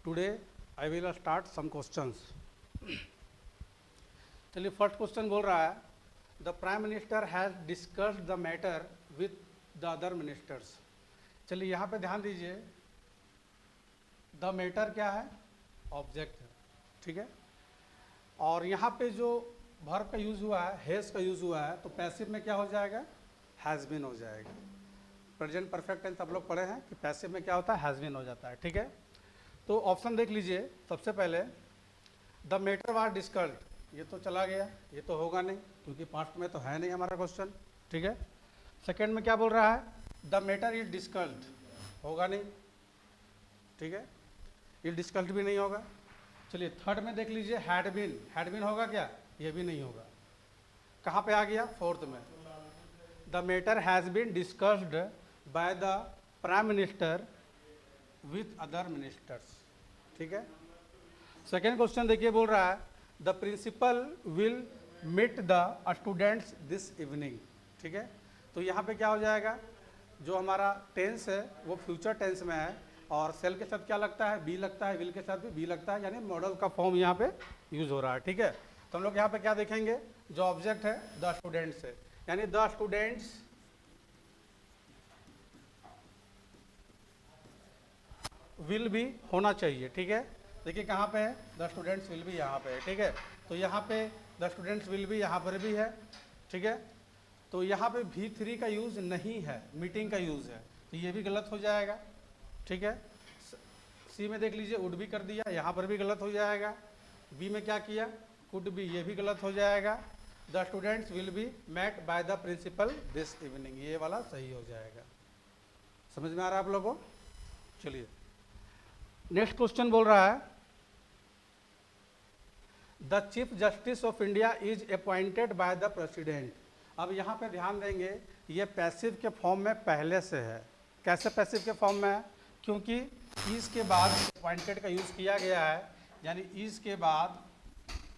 Today I will start some questions. चलिए first question बोल रहा है the prime minister has discussed the matter with the other ministers. चलिए यहाँ पे ध्यान दीजिए, द मैटर क्या है, ऑब्जेक्ट है, ठीक है। और यहाँ पे जो वर्ब का यूज़ हुआ है, हैज़ का यूज़ हुआ है, तो पैसिव में क्या हो जाएगा, हैज़ बीन हो जाएगा। प्रेजेंट परफेक्ट टेंस सब लोग पढ़े हैं कि पैसिव में क्या होता है, हैज़ बीन हो जाता है, ठीक है। तो ऑप्शन देख लीजिए, सबसे पहले द मैटर वाज डिस्कस्ड, ये तो चला गया, ये तो होगा नहीं क्योंकि पास्ट में तो है नहीं हमारा क्वेश्चन, ठीक है। सेकंड में क्या बोल रहा है, द मैटर इज डिस्कस्ड, होगा नहीं, ठीक है, ये डिस्कस्ड भी नहीं होगा। चलिए थर्ड में देख लीजिए, हैड बीन होगा क्या, ये भी नहीं होगा। कहाँ पे आ गया, फोर्थ में, the matter has been discussed by the prime minister with other ministers, ठीक है। सेकेंड क्वेश्चन देखिए, बोल रहा है the principal will meet the students this evening, ठीक है। तो यहाँ पे क्या हो जाएगा, जो हमारा टेंस है वो फ्यूचर टेंस में है और सेल के साथ क्या लगता है, बी लगता है, विल के साथ भी बी लगता है, यानी मॉडल का फॉर्म यहाँ पे यूज हो रहा है, ठीक है। तो हम लोग यहाँ पे क्या देखेंगे, जो ऑब्जेक्ट है द स्टूडेंट्स है, यानी द स्टूडेंट्स विल भी होना चाहिए, ठीक है। देखिए कहाँ पे है, द स्टूडेंट्स विल भी यहाँ पे है, ठीक है। तो यहाँ पे द स्टूडेंट्स विल भी यहाँ पर भी है, ठीक है। तो यहाँ पे V3 का यूज़ नहीं है, मीटिंग का यूज़ है, तो ये भी गलत हो जाएगा, ठीक है। सी में देख लीजिए, वुड भी कर दिया, यहाँ पर भी गलत हो जाएगा। बी में क्या किया, कुड भी, ये भी गलत हो जाएगा। The students will be met by the principal this evening, ये वाला सही हो जाएगा। समझ में आ रहा है आप लोगों को। चलिए नेक्स्ट क्वेश्चन बोल रहा है the chief justice of India is appointed by the president. अब यहाँ पे ध्यान देंगे, ये पैसिव के फॉर्म में पहले से है। कैसे पैसिव के फॉर्म में है, क्योंकि इज के बाद अपॉइंटेड का यूज़ किया गया है, यानी इज के बाद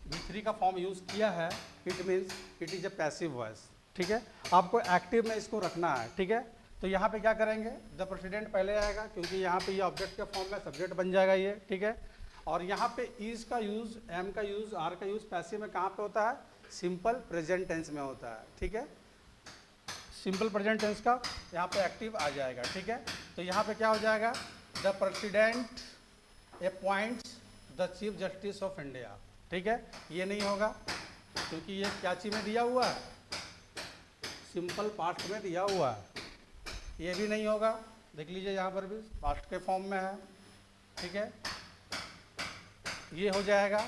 V3 का फॉर्म यूज़ किया है, it means it is a passive voice, ठीक है। आपको एक्टिव में इसको रखना है, ठीक है। तो यहाँ पे क्या करेंगे, द प्रेसिडेंट पहले आएगा क्योंकि यहाँ पे ये ऑब्जेक्ट के फॉर्म में सब्जेक्ट बन जाएगा ये, ठीक है। और यहाँ पे इज का यूज़, एम का यूज़, आर का यूज़ पैसिव में कहाँ पे होता है, सिंपल प्रेजेंट टेंस में होता है, ठीक है। सिंपल प्रेजेंट टेंस का यहाँ पे एक्टिव आ जाएगा, ठीक है। तो यहाँ पे क्या हो जाएगा, the president appoints the chief justice of India, ठीक है। ये नहीं होगा क्योंकि ये क्या चीज में दिया हुआ है, सिंपल पास्ट में दिया हुआ है। ये भी नहीं होगा, देख लीजिए यहाँ पर भी पास्ट के फॉर्म में है, ठीक है। ये हो जाएगा,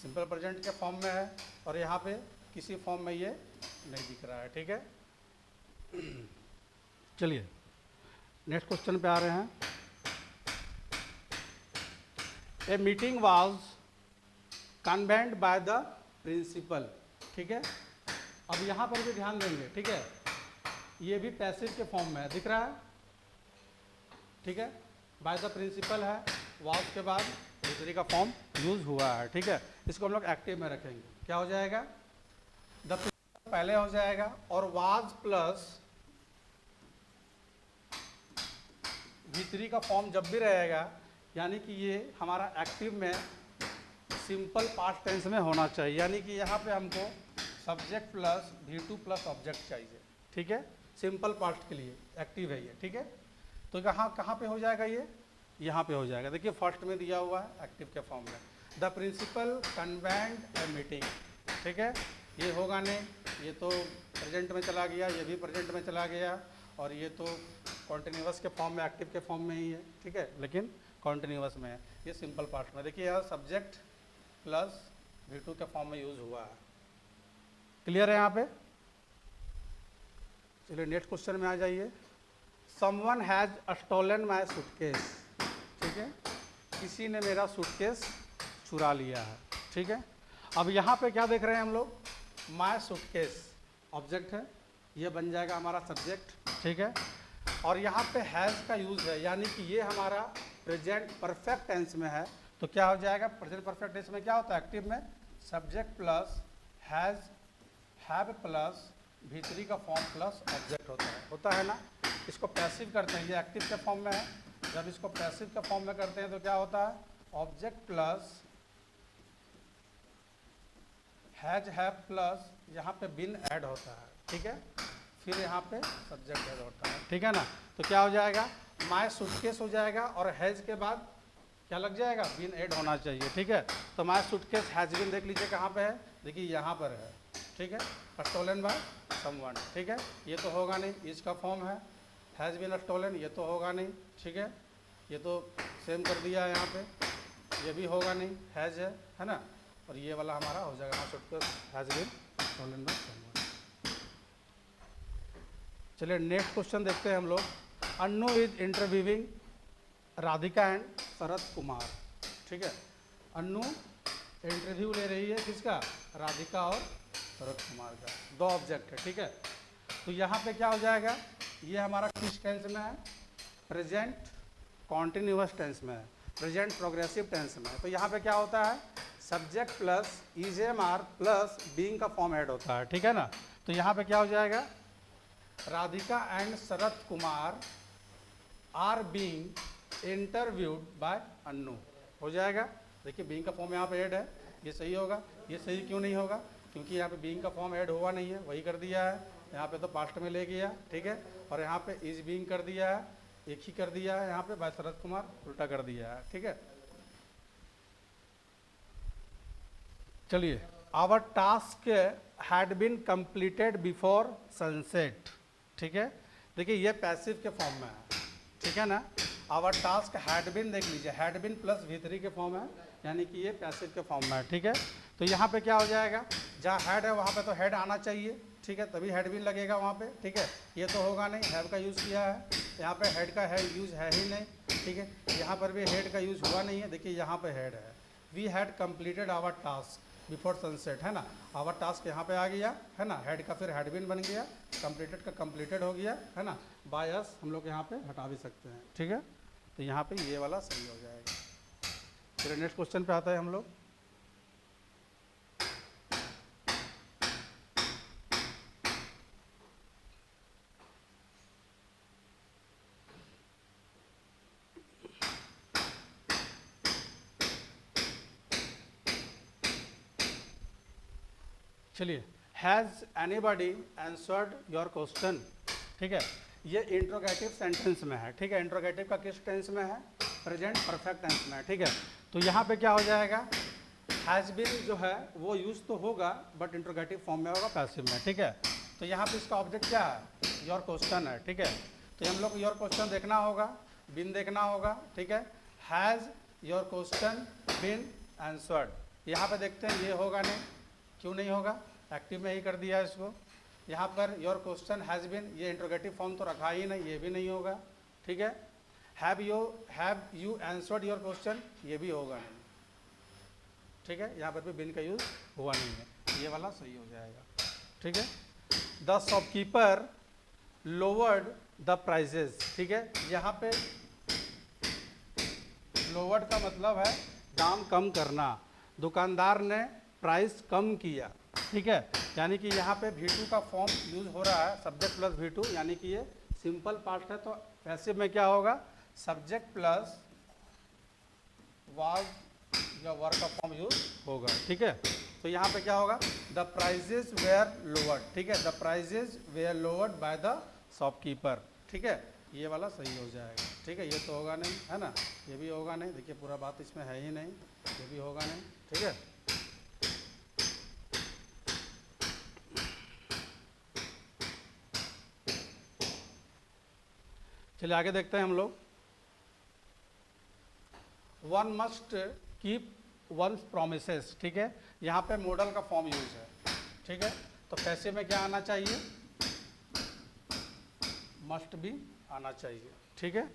सिंपल प्रेजेंट के फॉर्म में है, और यहाँ पे किसी फॉर्म में ये नहीं दिख रहा है, ठीक है। चलिए नेक्स्ट क्वेश्चन पे आ रहे हैं। A meeting was convened by the principal, ठीक है। अब यहाँ पर भी ध्यान देंगे, ठीक है, ये भी पैसिव के फॉर्म में है, दिख रहा है, ठीक है। बाय द प्रिंसिपल है, वाज के बाद दूसरी का फॉर्म यूज हुआ है, ठीक है। इसको हम लोग एक्टिव में रखेंगे, क्या हो जाएगा, द प्रिंसिपल पहले हो जाएगा, और वाज प्लस V3 का फॉर्म जब भी रहेगा, यानी कि ये हमारा एक्टिव में सिंपल पास्ट टेंस में होना चाहिए, यानी कि यहाँ पे हमको subject plus V2 plus object चाहिए, ठीक है। सिंपल पास्ट के लिए एक्टिव है ये, ठीक है। तो कहाँ पे हो जाएगा ये, यहाँ पे हो जाएगा। देखिए फर्स्ट में दिया हुआ है एक्टिव के फॉर्म में, the principal convened a meeting, ठीक है। ये होगा नहीं, ये तो प्रेजेंट में चला गया, ये भी प्रेजेंट में चला गया, और ये तो कॉन्टिन्यूअस के फॉर्म में, एक्टिव के फॉर्म में ही है, ठीक है, लेकिन कॉन्टिन्यूअस में है, ये सिंपल पास्ट में। देखिए यहाँ सब्जेक्ट प्लस V2 के फॉर्म में यूज हुआ है, क्लियर है यहाँ पे। चलिए नेक्स्ट क्वेश्चन में आ जाइए। Someone has stolen my suitcase, ठीक है, किसी ने मेरा सूटकेस चुरा लिया है, ठीक है। अब यहाँ पे क्या देख रहे हैं हम लोग, माई सूटकेस ऑब्जेक्ट है, ये बन जाएगा हमारा सब्जेक्ट, ठीक है। और यहाँ पे हैज़ का यूज़ है, यानी कि ये हमारा प्रेजेंट परफेक्ट टेंस में है, तो क्या हो जाएगा, प्रेजेंट परफेक्ट टेंस में क्या होता है, एक्टिव में subject plus has, have plus V3 का फॉर्म प्लस ऑब्जेक्ट होता है ना। इसको पैसिव करते हैं, ये एक्टिव के फॉर्म में है, जब इसको पैसिव के फॉर्म में करते हैं तो क्या होता है, object plus has have plus यहाँ पे बिन ऐड होता है, ठीक है, फिर यहाँ पे सब्जेक्ट ऐड होता है, ठीक है ना। तो क्या हो जाएगा, माय सूटकेस हो जाएगा और हैज के बाद क्या लग जाएगा, बिन ऐड होना चाहिए, ठीक है। तो माय सूटकेस हैज बिन देख लीजिए कहाँ पे है, देखिए यहाँ पर है, ठीक है, स्टोलन बाय समवन, ठीक है, ये तो होगा नहीं, इसका फॉर्म है, हैज़ बिन स्टोलन, ये तो होगा नहीं, ठीक है, ये तो सेम कर दिया है यहाँ पे, ये भी होगा नहीं, हैज़ है ना, और ये वाला हमारा हो जाएगा, my suitcase has been stolen by someone. चलिए नेक्स्ट क्वेश्चन देखते हैं हम लोग। Annu is interviewing Radhika and Sharad Kumar, ठीक है, अन्नू इंटरव्यू ले रही है किसका, राधिका और शरद कुमार का, दो ऑब्जेक्ट है, ठीक है। तो यहाँ पे क्या हो जाएगा, ये हमारा किस टेंस में है, प्रेजेंट कॉन्टिन्यूअस टेंस में है, प्रेजेंट प्रोग्रेसिव टेंस में है। तो यहाँ पे क्या होता है, सब्जेक्ट प्लस ईजेएमआर प्लस बीइंग का फॉर्म ऐड होता है, ठीक है ना। तो यहाँ पे क्या हो जाएगा, Radhika and Sharad Kumar are being interviewed by Annu हो जाएगा। देखिए बीइंग का फॉर्म यहाँ पे ऐड है, ये सही होगा, ये सही क्यों नहीं होगा, क्योंकि यहाँ पे बीइंग का फॉर्म ऐड हुआ नहीं है, वही कर दिया है, यहाँ पे तो पास्ट में ले गया, ठीक है, और यहाँ पे इज बीइंग कर दिया है, एक ही कर दिया है, यहाँ पे बाय शरद कुमार उल्टा कर दिया है, ठीक है। चलिए, our task had been completed before sunset, ठीक है, देखिए ये पैसिव के फॉर्म में है, ठीक है ना। आवर टास्क हैड बीन देख लीजिए, हैड बीन प्लस V3 के फॉर्म है, यानी कि ये पैसिव के फॉर्म में है, ठीक है। तो यहाँ पे क्या हो जाएगा, जहाँ हैड है वहाँ पे तो हैड आना चाहिए, ठीक है, तभी हैड बीन लगेगा वहाँ पे, ठीक है, ये तो होगा नहीं, हैव का यूज़ किया है, यहाँ पे हेड का है यूज़ है ही नहीं, ठीक है, यहाँ पर भी हेड का यूज़ हुआ नहीं है, देखिए यहाँ पे हेड है, we had completed our task before sunset, है ना, आवर टास्क यहाँ पे आ गया, है ना, हेड का फिर हैड बीन बन गया, कंप्लीटेड का कंप्लीटेड हो गया, है ना, बाय अस हम लोग यहाँ पे हटा भी सकते हैं, ठीक है। तो यहाँ पे ये वाला सही हो जाएगा। फिर नेक्स्ट क्वेश्चन पे आता है हम लोग। चलिए, has anybody answered your question, ठीक है, ये इंट्रोगेटिव सेंटेंस में है, ठीक है, इंट्रोगेटिव का किस टेंस में है, प्रेजेंट परफेक्ट टेंस में है, ठीक है। तो यहाँ पे क्या हो जाएगा, हैज़ बीन जो है वो यूज़ तो होगा बट इंट्रोगेटिव फॉर्म में होगा, पैसिव में, ठीक है। तो यहाँ पे इसका ऑब्जेक्ट क्या है, योर क्वेश्चन है, ठीक है। तो हम लोग योर क्वेश्चन देखना होगा, बिन देखना होगा, ठीक है, has your question been answered, यहाँ पे देखते हैं ये होगा नहीं, क्यों नहीं होगा, एक्टिव में ही कर दिया है इसको। यहाँ पर योर क्वेश्चन हैज़ बीन, ये इंट्रोगेटिव फॉर्म तो रखा ही नहीं, ये भी नहीं होगा, ठीक है। Have you answered your question, ये भी होगा नहीं, ठीक है, यहाँ पर भी बिन का यूज़ हुआ नहीं है, ये वाला सही हो जाएगा, ठीक है। The shopkeeper lowered the prices, ठीक है, यहाँ पे लोवर्ड का मतलब है दाम कम करना, दुकानदार ने प्राइस कम किया, ठीक है, यानी कि यहाँ पे V2 का फॉर्म यूज़ हो रहा है, सब्जेक्ट प्लस V2, यानी कि ये सिंपल पास्ट है। तो पैसिव में क्या होगा, सब्जेक्ट प्लस वाज या वर का फॉर्म यूज होगा, ठीक है। तो यहाँ पे क्या होगा, द प्राइजेज वेयर लोवर्ड, ठीक है, the prices were lowered by the shopkeeper, ठीक है, ये वाला सही हो जाएगा, ठीक है, ये तो होगा नहीं, है ना, ये भी होगा नहीं, देखिए पूरा बात इसमें है ही नहीं, ये भी होगा नहीं, ठीक है। चलिए आगे देखते हैं हम लोग। One must keep one promises, ठीक है, यहाँ पे मॉडल का फॉर्म यूज है, ठीक है। तो पैसे में क्या आना चाहिए, मस्ट भी आना चाहिए, ठीक है।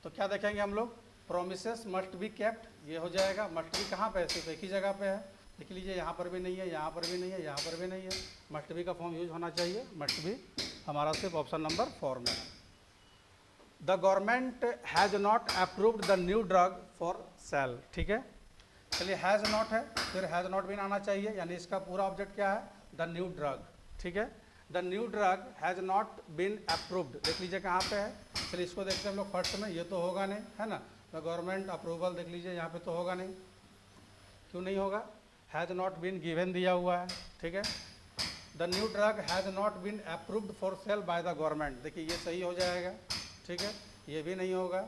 तो क्या देखेंगे हम लोग, प्रोमिसेस मस्ट बी केप्ट, ये हो जाएगा, मस्ट बी कहाँ पे है, सिर्फ एक ही जगह पे है, देख लीजिए यहाँ पर भी नहीं है, यहाँ पर भी नहीं है, यहाँ पर भी नहीं है, मस्ट बी का फॉर्म यूज होना चाहिए, मस्ट बी हमारा सिर्फ ऑप्शन नंबर 4 में है। The government has not approved the new drug for sale, ठीक है। चलिए हैज़ नॉट है, फिर हैज़ नॉट भी आना चाहिए, यानी इसका पूरा ऑब्जेक्ट क्या है, द न्यू ड्रग, ठीक है। The new drug has not been approved, देख लीजिए कहाँ पे है। चलिए इसको देखते हैं हम लोग फर्स्ट में, ये तो होगा नहीं, है ना, द गवर्नमेंट अप्रूवल देख लीजिए, यहाँ पे तो होगा नहीं, क्यों नहीं होगा, हैज़ नॉट बीन गिवन दिया हुआ है, ठीक है। The new drug has not been approved for sale by the government, देखिए ये सही हो जाएगा, ठीक है। ये भी नहीं होगा,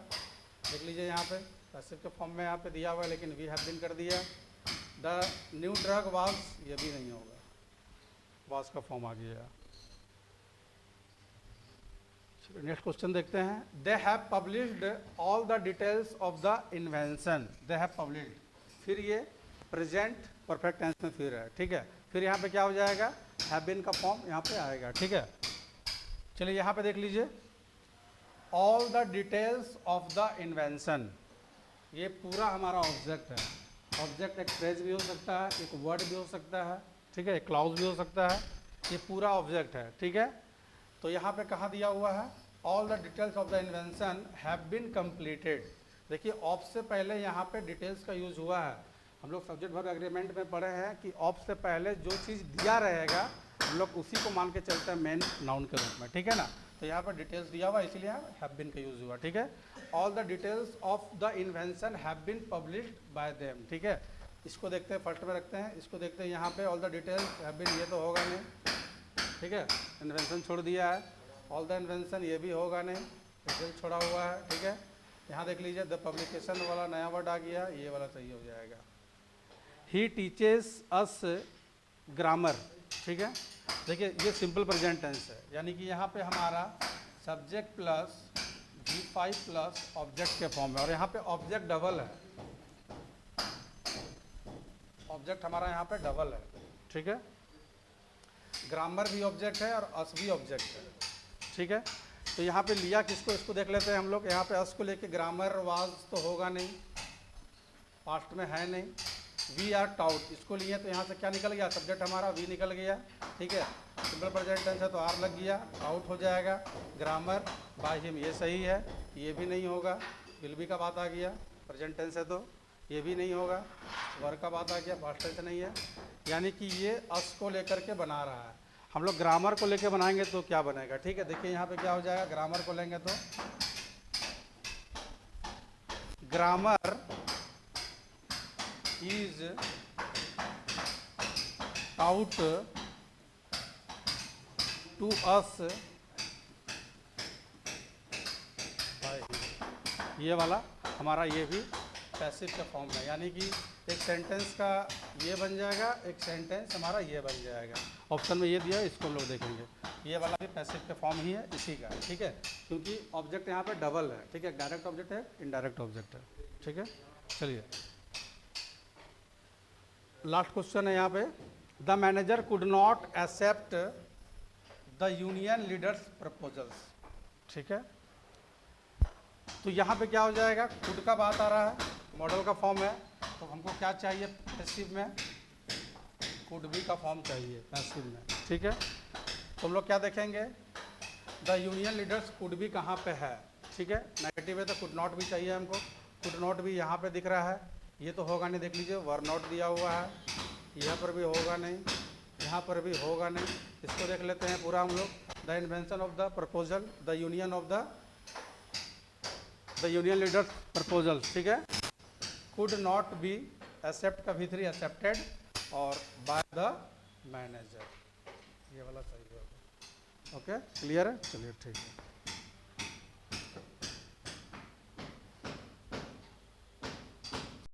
देख लीजिए यहाँ पे पैसिव के फॉर्म में यहाँ पे दिया हुआ है, लेकिन वी हैव बीन कर दिया। द न्यू ड्रग वाज, ये भी नहीं होगा, वाज का फॉर्म आ गया। नेक्स्ट क्वेश्चन देखते हैं। They have published all the details of the invention, they have published, फिर ये प्रेजेंट परफेक्ट टेंस में फिर है, ठीक है। फिर यहाँ पे क्या हो जाएगा, हैव बीन का फॉर्म यहाँ पे आएगा, ठीक है। चलिए यहाँ पे देख लीजिए, all the details of the invention, ये पूरा हमारा ऑब्जेक्ट है। ऑब्जेक्ट एक फ्रेज भी हो सकता है, एक वर्ड भी हो सकता है, ठीक है, एक क्लाउज भी हो सकता है, ये पूरा ऑब्जेक्ट है, ठीक है। तो यहाँ पे कहाँ दिया हुआ है, all the details of the invention have been completed, देखिए ऑफ से पहले यहाँ पे डिटेल्स का यूज हुआ है। हम लोग सब्जेक्ट वर्ब एग्रीमेंट में पढ़े हैं कि ऑफ से पहले जो चीज़ दिया रहेगा हम लोग उसी को मान के चलते हैं मेन नाउन के रूप में, ठीक है ना। तो यहाँ पर डिटेल्स दिया हुआ इसलिए हैव बीन का यूज हुआ, ठीक है। All the details of the invention have been published by them, ठीक है। इसको देखते हैं, फर्स्ट में रखते हैं, इसको देखते हैं यहाँ पे all the details have been, ये तो होगा नहीं, ठीक है, इन्वेंशन छोड़ दिया है। ऑल द इन्वेंशन ये भी होगा नहीं, डिटेल्स छोड़ा हुआ है, ठीक है। यहाँ देख लीजिए द पब्लिकेशन वाला नया वर्ड आ गया, ये वाला सही हो जाएगा। ही टीचेस अस ग्रामर, ठीक है। देखिए ये सिंपल प्रेजेंट टेंस है, यानी कि यहाँ पे हमारा subject plus V5 plus object के फॉर्म में, और यहाँ पे ऑब्जेक्ट डबल है, ऑब्जेक्ट हमारा यहाँ पे डबल है, ठीक है। ग्रामर भी ऑब्जेक्ट है और अस भी ऑब्जेक्ट है, ठीक है। तो यहाँ पे लिया किसको, इसको देख लेते हैं हम लोग। यहाँ पे अस को लेके ग्रामर वाज तो होगा नहीं, पास्ट में है नहीं। वी आर टाउट, इसको लिए तो यहाँ से क्या निकल गया, सब्जेक्ट हमारा वी निकल गया, ठीक है। सिंपल प्रेजेंट टेंस है तो आर लग गया, आउट हो जाएगा। ग्रामर बाय हिम, ये सही है, ये भी नहीं होगा। विल बी का बात आ गया, प्रेजेंट टेंस है तो ये भी नहीं होगा। वर्क का बात आ गया, पास्ट टेंस नहीं है, यानी कि ये अस को लेकर के बना रहा है। हम लोग ग्रामर को लेके बनाएंगे तो क्या बनेगा, ठीक है। देखिए यहाँ पे क्या हो जाएगा, ग्रामर को लेंगे तो grammar is out to us, ये वाला हमारा ये भी पैसिव का फॉर्म है, यानी कि एक सेंटेंस का ये बन जाएगा, एक सेंटेंस हमारा ये बन जाएगा। ऑप्शन में ये दिया है, इसको हम लोग देखेंगे, ये वाला भी पैसिव का फॉर्म ही है इसी का, ठीक है, क्योंकि ऑब्जेक्ट यहाँ पे डबल है, ठीक है। डायरेक्ट ऑब्जेक्ट है, इनडायरेक्ट ऑब्जेक्ट है, ठीक है। चलिए लास्ट क्वेश्चन है यहाँ पे, the manager could not accept the union leaders proposals, ठीक है। तो यहाँ पे क्या हो जाएगा, कुड का बात आ रहा है, मॉडल का फॉर्म है, तो हमको क्या चाहिए पैसिव में, कुड बी का फॉर्म चाहिए पैसिव में, ठीक है। तो हम लोग क्या देखेंगे, the union leaders could be कहाँ पे है, ठीक है। नेगेटिव है तो कुड नॉट भी चाहिए हमको, कुड नॉट भी यहाँ पे दिख रहा है, ये तो होगा नहीं, देख लीजिए वर नॉट दिया हुआ है, यहाँ पर भी होगा नहीं, यहाँ पर भी होगा नहीं। इसको देख लेते हैं पूरा हम लोग, the invention of the proposal, the union of the union leaders proposal, ठीक है। कुड नॉट बी, एक्सेप्ट का V3 एक्सेप्टेड, और बाय द मैनेजर, ये वाला सही होगा। ओके, क्लियर है, चलिए ठीक है।